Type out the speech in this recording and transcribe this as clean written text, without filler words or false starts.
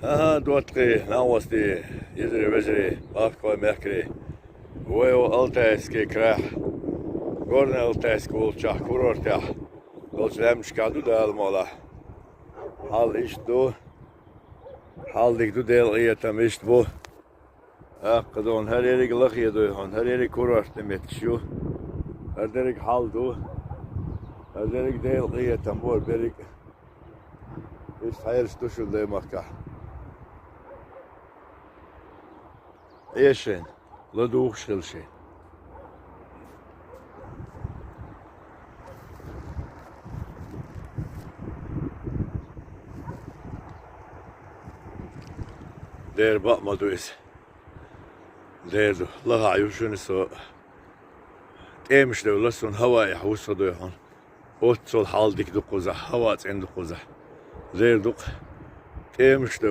Aha, dotqi, nawasti, yedri vezri, bafko mekri. Ueo altaiski krah. Gorne altaiski ulçah, kurortah. Dolçlemş kadu da almola. Hal iştu. Hal diktu del iyetem işt bu. Akkadon her yeri gılak yedu, her yeri kurort demet şu. Her derik haldu. Her derik del iyetem bu, berik. İşte hayır stuşul demakka. Eşen, la doğuk şılşen. Der bakmadı es. Derdu, la ayuşunu so. Emişle la son havaya husadı han. Ot sol haldik du koza, hava en du koza. Derduk. Emişle